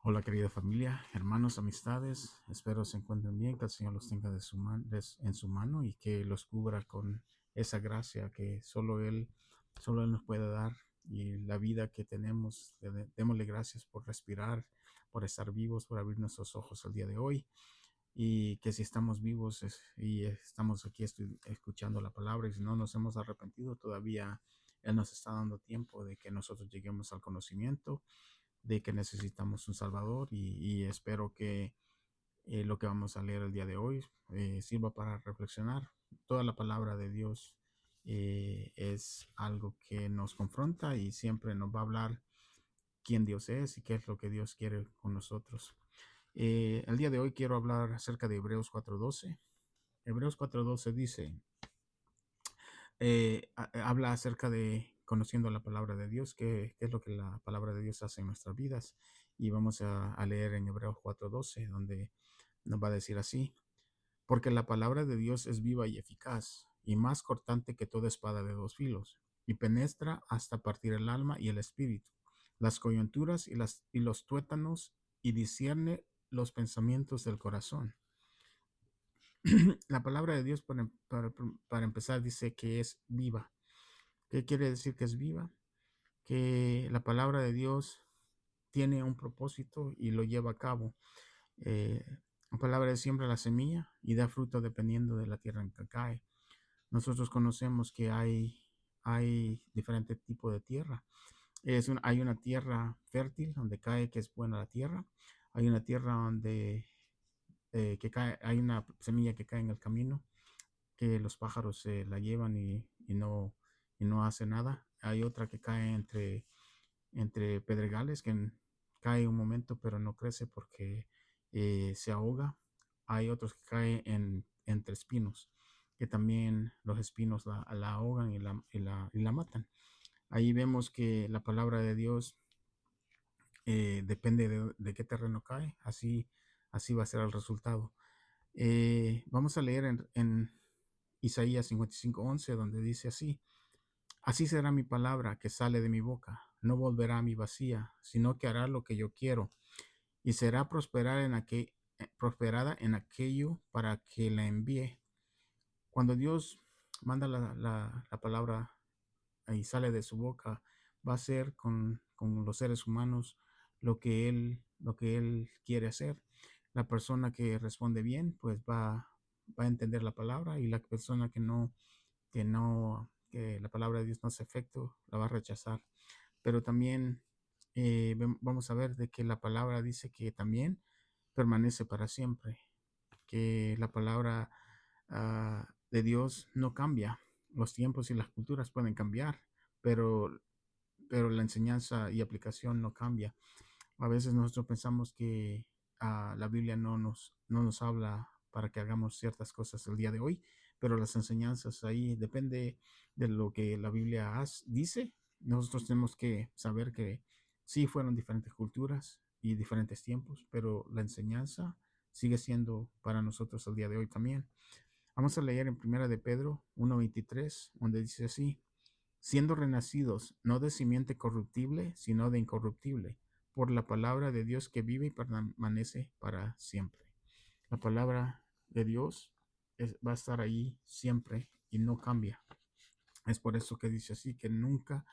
Hola querida familia, hermanos, amistades, espero se encuentren bien, que el Señor los tenga en su mano y que los cubra con esa gracia que solo Él nos puede dar y la vida que tenemos. Démosle gracias por respirar, por estar vivos, por abrir nuestros ojos el día de hoy y que si estamos vivos y estamos aquí escuchando la palabra y si no nos hemos arrepentido, todavía Él nos está dando tiempo de que nosotros lleguemos al conocimiento de que necesitamos un Salvador y espero que lo que vamos a leer el día de hoy sirva para reflexionar. Toda la palabra de Dios es algo que nos confronta y siempre nos va a hablar quién Dios es y qué es lo que Dios quiere con nosotros. El día de hoy quiero hablar acerca de Hebreos 4:12. Hebreos 4:12 dice, habla acerca de conociendo la palabra de Dios, qué es lo que la palabra de Dios hace en nuestras vidas. Y vamos a leer en Hebreos 4:12, donde nos va a decir así, porque la palabra de Dios es viva y eficaz, y más cortante que toda espada de dos filos, y penetra hasta partir el alma y el espíritu, las coyunturas y los tuétanos, y discierne los pensamientos del corazón. La palabra de Dios, para empezar, dice que es viva. ¿Qué quiere decir que es viva? Que la palabra de Dios tiene un propósito y lo lleva a cabo. Eh, la palabra de siembra la semilla y da fruto dependiendo de la tierra en que cae. Nosotros conocemos que hay diferentes tipos de tierra. Hay una tierra fértil donde cae, que es buena la tierra. Hay una tierra donde hay una semilla que cae en el camino, que los pájaros se la llevan y no hace nada. Hay otra que cae entre pedregales, que cae un momento pero no crece porque se ahoga. Hay otros que caen entre espinos, que también los espinos la ahogan y la matan. Ahí vemos que la palabra de Dios depende de qué terreno cae, así va a ser el resultado. Vamos a leer en Isaías 55:11, donde dice así: así será mi palabra que sale de mi boca, no volverá a mi vacía, sino que hará lo que yo quiero, y será prosperada en aquello para que la envíe. Cuando Dios manda la palabra y sale de su boca, va a hacer con los seres humanos lo que él quiere hacer. La persona que responde bien, pues va a entender la palabra, y la persona que la palabra de Dios no hace efecto, la va a rechazar. Pero también vamos a ver de que la palabra dice que también permanece para siempre, que la palabra de Dios no cambia. Los tiempos y las culturas pueden cambiar, pero, pero la enseñanza y aplicación no cambia. A veces nosotros pensamos que la Biblia no nos habla para que hagamos ciertas cosas el día de hoy, pero las enseñanzas ahí depende de lo que la Biblia dice. Nosotros tenemos que saber que sí fueron diferentes culturas y diferentes tiempos, pero la enseñanza sigue siendo para nosotros el día de hoy también. Vamos a leer en Primera de Pedro 1:23, donde dice así: siendo renacidos no de simiente corruptible, sino de incorruptible, por la palabra de Dios que vive y permanece para siempre. La palabra de Dios va a estar ahí siempre y no cambia. Es por eso que dice así, que nunca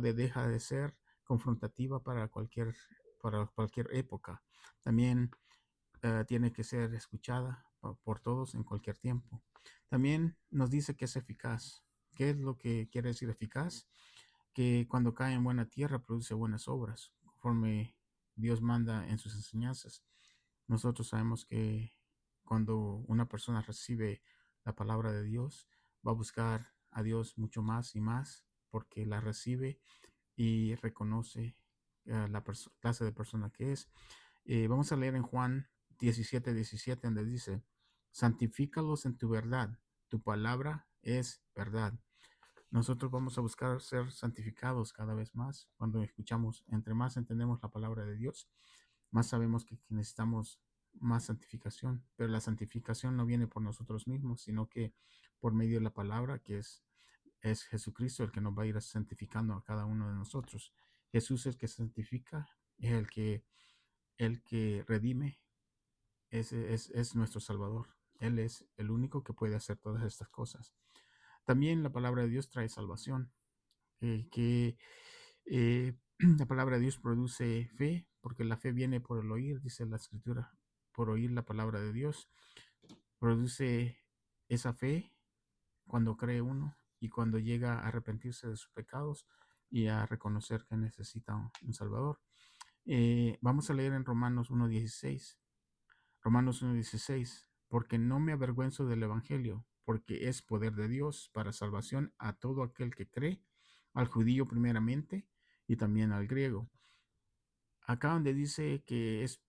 deja de ser confrontativa para cualquier época. También tiene que ser escuchada por todos en cualquier tiempo. También nos dice que es eficaz. ¿Qué es lo que quiere decir eficaz? Que cuando cae en buena tierra produce buenas obras, conforme Dios manda en sus enseñanzas. Nosotros sabemos que cuando una persona recibe la palabra de Dios, va a buscar a Dios mucho más y más, porque la recibe y reconoce la clase de persona que es. Vamos a leer en Juan 17:17, donde dice: santifícalos en tu verdad, tu palabra es verdad. Nosotros vamos a buscar ser santificados cada vez más cuando escuchamos. Entre más entendemos la palabra de Dios, más sabemos que necesitamos más santificación. Pero la santificación no viene por nosotros mismos, sino que por medio de la palabra, que es Jesucristo el que nos va a ir santificando a cada uno de nosotros. Jesús es el que santifica, es el que redime, es nuestro Salvador. Él es el único que puede hacer todas estas cosas. También la palabra de Dios trae salvación, que la palabra de Dios produce fe, porque la fe viene por el oír, dice la Escritura, por oír la palabra de Dios. Produce esa fe cuando cree uno y cuando llega a arrepentirse de sus pecados y a reconocer que necesita un Salvador. Vamos a leer en Romanos 1:16. Romanos 1:16. Porque no me avergüenzo del Evangelio, porque es poder de Dios para salvación a todo aquel que cree, al judío primeramente y también al griego. Acá donde dice que es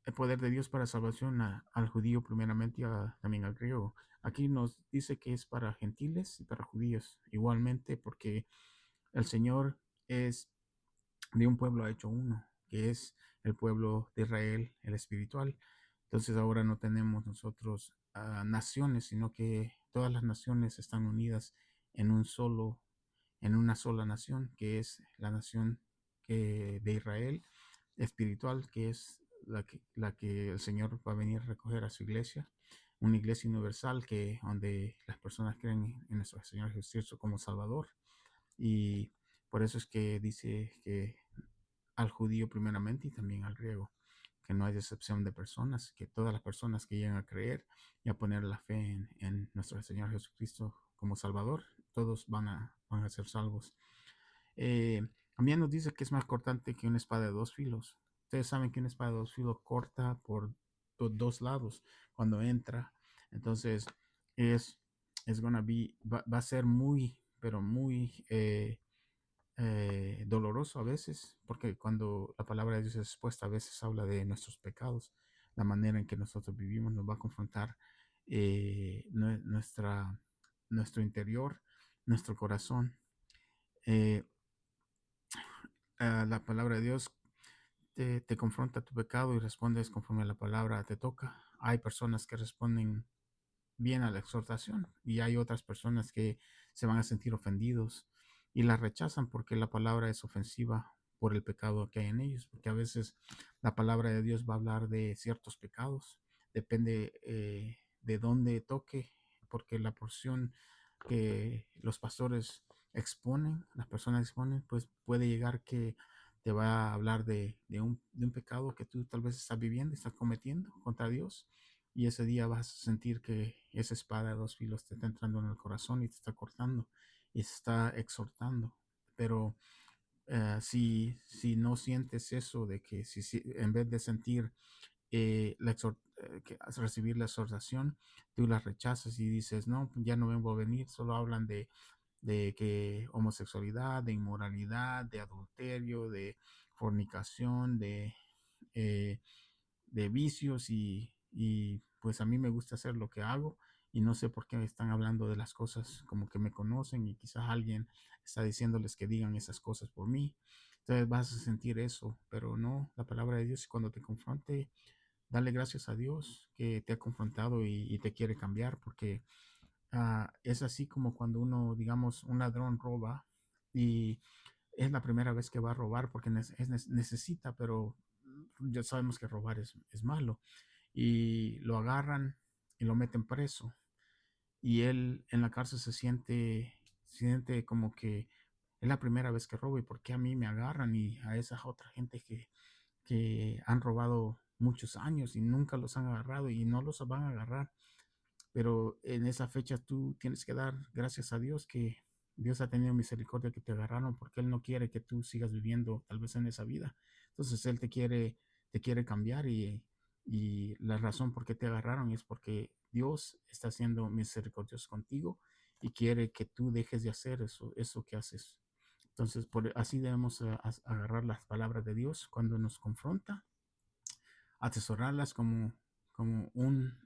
el poder de Dios para salvación al judío primeramente y también al griego. Aquí nos dice que es para gentiles y para judíos igualmente, porque el Señor es de un pueblo hecho uno, que es el pueblo de Israel, el espiritual. Entonces ahora no tenemos nosotros naciones, sino que todas las naciones están unidas en en una sola nación, que es la nación de Israel espiritual, que es la que el Señor va a venir a recoger a su iglesia, una iglesia universal que donde las personas creen en nuestro Señor Jesucristo como Salvador. Y por eso es que dice que al judío primeramente y también al griego, que no hay excepción de personas, que todas las personas que llegan a creer y a poner la fe en nuestro Señor Jesucristo como Salvador, todos van a ser salvos. También nos dice que es más cortante que una espada de dos filos. Ustedes saben que una espada de dos filos corta por dos lados cuando entra. Entonces es, va a ser muy, pero muy doloroso a veces, porque cuando la palabra de Dios es expuesta, a veces habla de nuestros pecados, la manera en que nosotros vivimos, nos va a confrontar nuestro interior, nuestro corazón. Eh, la palabra de Dios te confronta tu pecado y respondes conforme a la palabra te toca. Hay personas que responden bien a la exhortación y hay otras personas que se van a sentir ofendidos y la rechazan porque la palabra es ofensiva por el pecado que hay en ellos, porque a veces la palabra de Dios va a hablar de ciertos pecados, depende de dónde toque, porque la porción que los pastores exponen, las personas exponen, pues puede llegar que te va a hablar de un pecado que tú tal vez estás viviendo, estás cometiendo contra Dios, y ese día vas a sentir que esa espada de dos filos te está entrando en el corazón y te está cortando y te está exhortando. Pero si no sientes eso, de que si en vez de sentir recibir la exhortación, tú la rechazas y dices, no, ya no vengo a venir, solo hablan de que homosexualidad, de inmoralidad, de adulterio, de fornicación, eh, de vicios y pues a mí me gusta hacer lo que hago y no sé por qué están hablando de las cosas como que me conocen y quizás alguien está diciéndoles que digan esas cosas por mí. Entonces vas a sentir eso, pero no, la palabra de Dios cuando te confronte, dale gracias a Dios que te ha confrontado y te quiere cambiar, porque es así como cuando uno, digamos, un ladrón roba y es la primera vez que va a robar porque necesita, pero ya sabemos que robar es malo. Y lo agarran y lo meten preso. Y él en la cárcel siente como que es la primera vez que robo y por qué a mí me agarran y a esa otra gente que han robado muchos años y nunca los han agarrado y no los van a agarrar. Pero en esa fecha tú tienes que dar gracias a Dios que Dios ha tenido misericordia que te agarraron porque Él no quiere que tú sigas viviendo tal vez en esa vida. Entonces Él te quiere cambiar y la razón por qué te agarraron es porque Dios está siendo misericordioso contigo y quiere que tú dejes de hacer eso que haces. Entonces, así debemos agarrar las palabras de Dios cuando nos confronta, atesorarlas como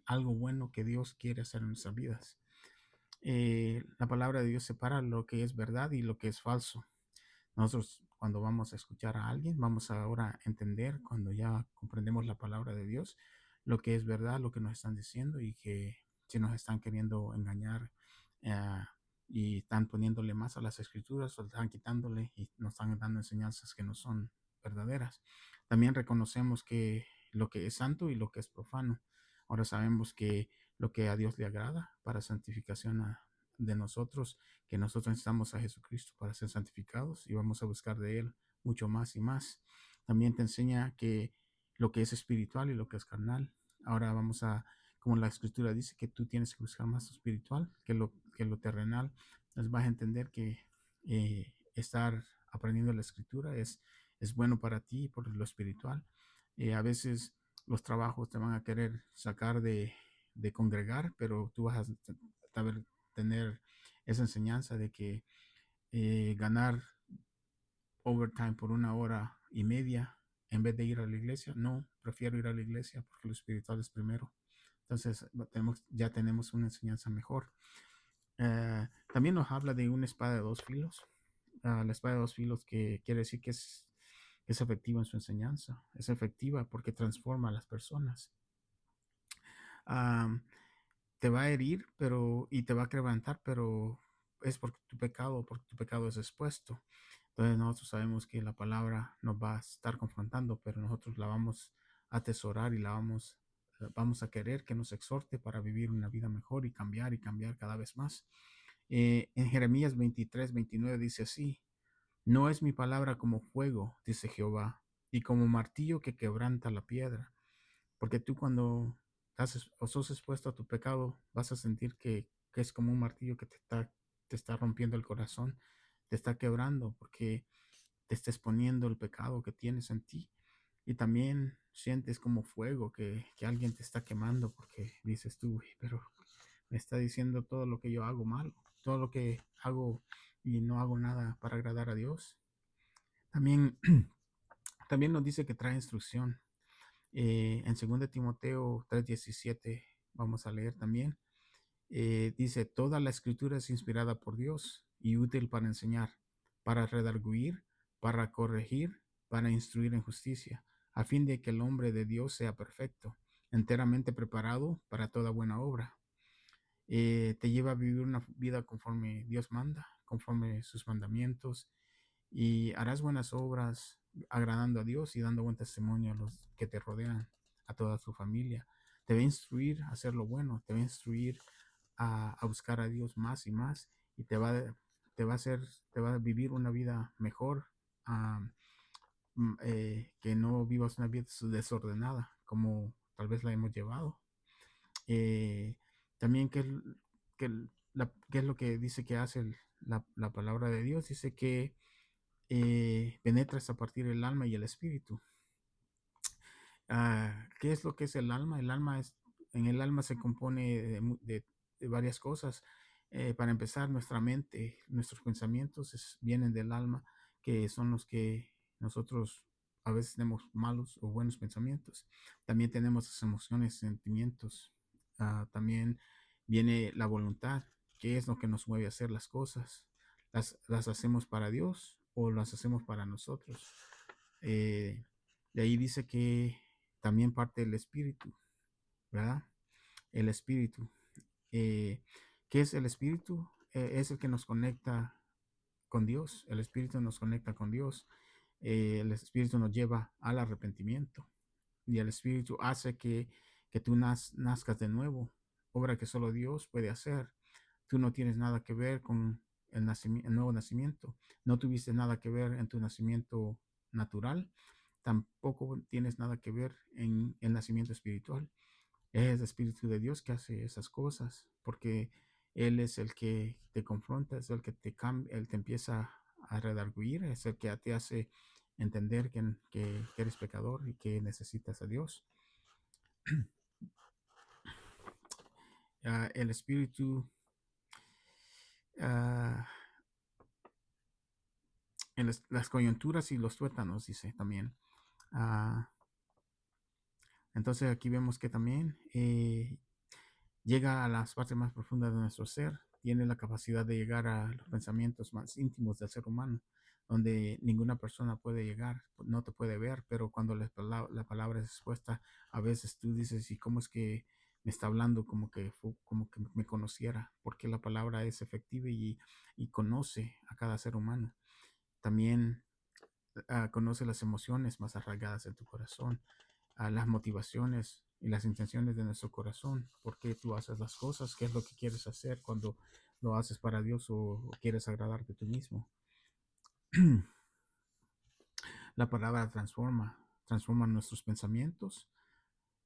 algo bueno que Dios quiere hacer en nuestras vidas. La palabra de Dios separa lo que es verdad y lo que es falso. Nosotros cuando vamos a escuchar a alguien, vamos ahora a entender, cuando ya comprendemos la palabra de Dios, lo que es verdad, lo que nos están diciendo y que si nos están queriendo engañar eh, y están poniéndole más a las escrituras o están quitándole y nos están dando enseñanzas que no son verdaderas. También reconocemos que lo que es santo y lo que es profano. Ahora sabemos que lo que a Dios le agrada para santificación de nosotros, que nosotros necesitamos a Jesucristo para ser santificados y vamos a buscar de Él mucho más y más. También te enseña que lo que es espiritual y lo que es carnal. Ahora vamos a, como la escritura dice, que tú tienes que buscar más lo espiritual que lo terrenal. Entonces vas a entender que estar aprendiendo la escritura es bueno para ti por lo espiritual. A veces los trabajos te van a querer sacar de congregar, pero tú vas a tener esa enseñanza de que ganar overtime por 1 hora y media en vez de ir a la iglesia, no, prefiero ir a la iglesia porque lo espiritual es primero. Entonces ya tenemos una enseñanza mejor. También nos habla de una espada de dos filos. La espada de dos filos que quiere decir que es efectiva en su enseñanza. Es efectiva porque transforma a las personas. Um, Te va a herir y te va a quebrantar, pero es porque tu pecado es expuesto. Entonces nosotros sabemos que la palabra nos va a estar confrontando, pero nosotros la vamos a atesorar y vamos a querer que nos exhorte para vivir una vida mejor y cambiar cada vez más. En Jeremías 23-29 dice así: no es mi palabra como fuego, dice Jehová, y como martillo que quebranta la piedra. Porque tú cuando o sos expuesto a tu pecado, vas a sentir que es como un martillo que te está rompiendo el corazón, te está quebrando, porque te está exponiendo el pecado que tienes en ti. Y también sientes como fuego que alguien te está quemando, porque dices tú, pero me está diciendo todo lo que yo hago mal, todo lo que hago y no hago nada para agradar a Dios. También, también nos dice que trae instrucción. En 2 Timoteo 3:17 vamos a leer también. Dice, toda la escritura es inspirada por Dios y útil para enseñar, para redarguir, para corregir, para instruir en justicia, a fin de que el hombre de Dios sea perfecto, enteramente preparado para toda buena obra. Te lleva a vivir una vida conforme Dios manda, conforme sus mandamientos, y harás buenas obras agradando a Dios y dando buen testimonio a los que te rodean, a toda tu familia. Te va a instruir a hacer lo bueno, te va a instruir a buscar a Dios más y más, y te va a vivir una vida mejor, que no vivas una vida desordenada como tal vez la hemos llevado. También qué es lo que dice que hace la palabra de Dios. Dice que penetras a partir del alma y el espíritu. ¿Qué es lo que es el alma? En el alma se compone de varias cosas. Para empezar, nuestra mente, nuestros pensamientos vienen del alma, que son los que nosotros a veces tenemos malos o buenos pensamientos. También tenemos las emociones, sentimientos. También viene la voluntad, que es lo que nos mueve a hacer las cosas. Las hacemos para Dios o las hacemos para nosotros. De ahí dice que también parte del espíritu, ¿verdad? El espíritu. ¿Qué es el espíritu? Es el que nos conecta con Dios. El espíritu nos conecta con Dios. El espíritu nos lleva al arrepentimiento. Y el espíritu hace que tú nazcas de nuevo. Obra que solo Dios puede hacer. Tú no tienes nada que ver con el nuevo nacimiento. No tuviste nada que ver en tu nacimiento natural. Tampoco tienes nada que ver en el nacimiento espiritual. Es el Espíritu de Dios que hace esas cosas, porque Él es el que te confronta, es el que te cambia, Él te empieza a redarguir, es el que te hace entender que eres pecador y que necesitas a Dios. El Espíritu, ah, en las coyunturas y los tuétanos, dice también. Ah, entonces aquí vemos que también llega a las partes más profundas de nuestro ser, tiene la capacidad de llegar a los pensamientos más íntimos del ser humano, donde ninguna persona puede llegar, no te puede ver, pero cuando la palabra es expuesta, a veces tú dices, ¿y cómo es que me está hablando como que me conociera? Porque la palabra es efectiva y conoce a cada ser humano. También conoce las emociones más arraigadas de tu corazón, las motivaciones y las intenciones de nuestro corazón, por qué tú haces las cosas, qué es lo que quieres hacer cuando lo haces para Dios o quieres agradarte tú mismo. La palabra transforma nuestros pensamientos.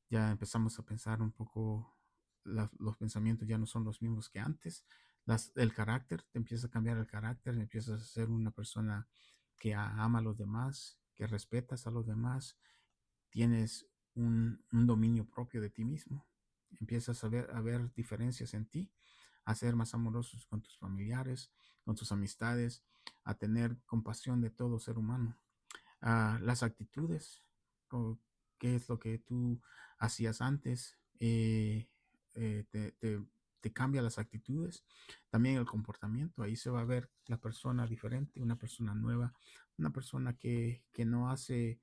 Ya empezamos a pensar un poco, los pensamientos ya no son los mismos que antes. El carácter, te empieza a cambiar el carácter, empiezas a ser una persona que ama a los demás, que respetas a los demás, tienes un dominio propio de ti mismo. Empiezas a ver diferencias en ti, a ser más amorosos con tus familiares, con tus amistades, a tener compasión de todo ser humano. Las actitudes, qué es lo que tú hacías antes, eh, te, te- te cambia las actitudes, también el comportamiento, ahí se va a ver la persona diferente, una persona nueva, una persona que no hace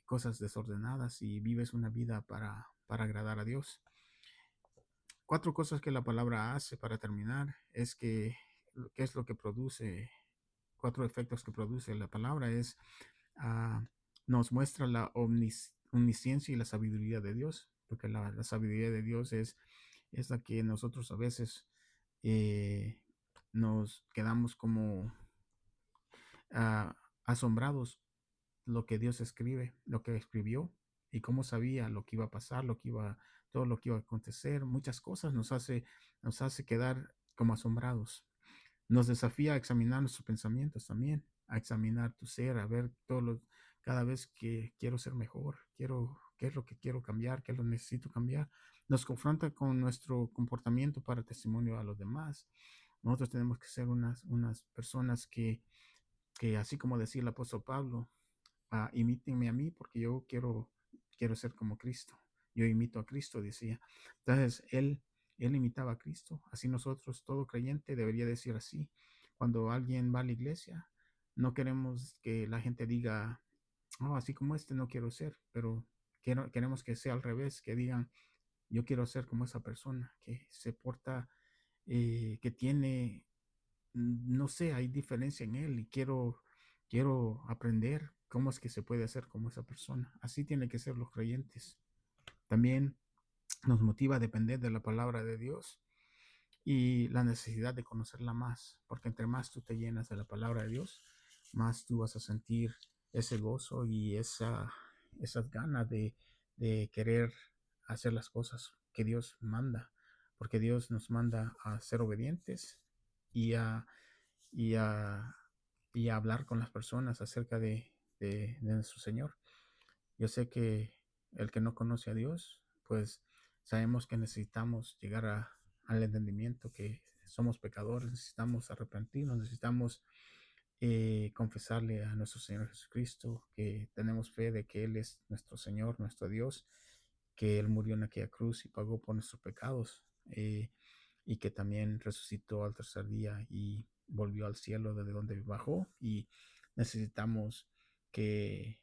cosas desordenadas y vives una vida para agradar a Dios. 4 cosas que la palabra hace para terminar es que, ¿qué es lo que produce? 4 efectos que produce la palabra es, ah, nos muestra la omnisciencia y la sabiduría de Dios, porque la sabiduría de Dios es la que nosotros a veces eh, nos quedamos como asombrados lo que Dios escribe, lo que escribió y cómo sabía lo que iba a pasar, todo lo que iba a acontecer, muchas cosas nos hace quedar como asombrados. Nos desafía a examinar nuestros pensamientos también, a examinar tu ser, a ver cada vez que quiero ser mejor, qué es lo que quiero cambiar, qué es lo que necesito cambiar. Nos confronta con nuestro comportamiento para testimonio a los demás. Nosotros tenemos que ser unas personas que así como decía el apóstol Pablo, imítenme a mí porque yo quiero ser como Cristo. Yo imito a Cristo, decía. Entonces, él imitaba a Cristo. Así nosotros, todo creyente debería decir así. Cuando alguien va a la iglesia, no queremos que la gente diga, oh, así como este no quiero ser, pero queremos que sea al revés, que digan, yo quiero ser como esa persona, que se porta, que tiene, no sé, hay diferencia en él y quiero aprender cómo es que se puede hacer como esa persona. Así tienen que ser los creyentes. También nos motiva a depender de la palabra de Dios y la necesidad de conocerla más, porque entre más tú te llenas de la palabra de Dios, más tú vas a sentir ese gozo y esas ganas de querer hacer las cosas que Dios manda, porque Dios nos manda a ser obedientes y a, y a, y a hablar con las personas acerca de nuestro Señor. Yo sé que el que no conoce a Dios, pues sabemos que necesitamos llegar al entendimiento que somos pecadores, necesitamos arrepentirnos, necesitamos confesarle a nuestro Señor Jesucristo que tenemos fe de que Él es nuestro Señor, nuestro Dios, que Él murió en aquella cruz y pagó por nuestros pecados, y que también resucitó al tercer día y volvió al cielo desde donde bajó, y necesitamos que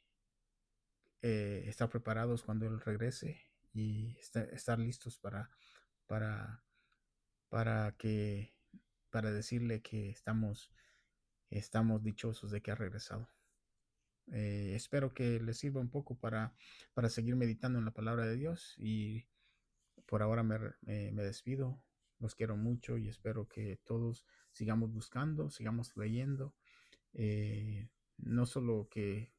estar preparados cuando Él regrese y estar listos para, para que, para decirle que estamos dichosos de que ha regresado. Espero que les sirva un poco para seguir meditando en la palabra de Dios, y por ahora me despido. Los quiero mucho y espero que todos sigamos buscando, sigamos leyendo. No solo que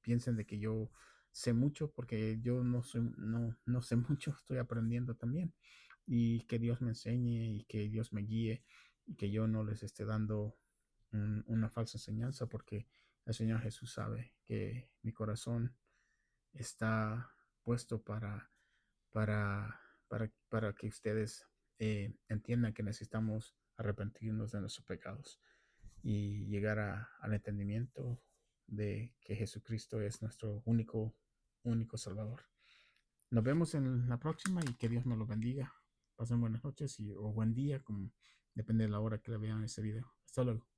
piensen de que yo sé mucho, porque yo no sé mucho, estoy aprendiendo también. Y que Dios me enseñe y que Dios me guíe y que yo no les esté dando una falsa enseñanza, porque el Señor Jesús sabe que mi corazón está puesto para que ustedes entiendan que necesitamos arrepentirnos de nuestros pecados y llegar al entendimiento de que Jesucristo es nuestro único Salvador. Nos vemos en la próxima y que Dios me lo bendiga. Pasen buenas noches o buen día, como depende de la hora que le vean este video. Hasta luego.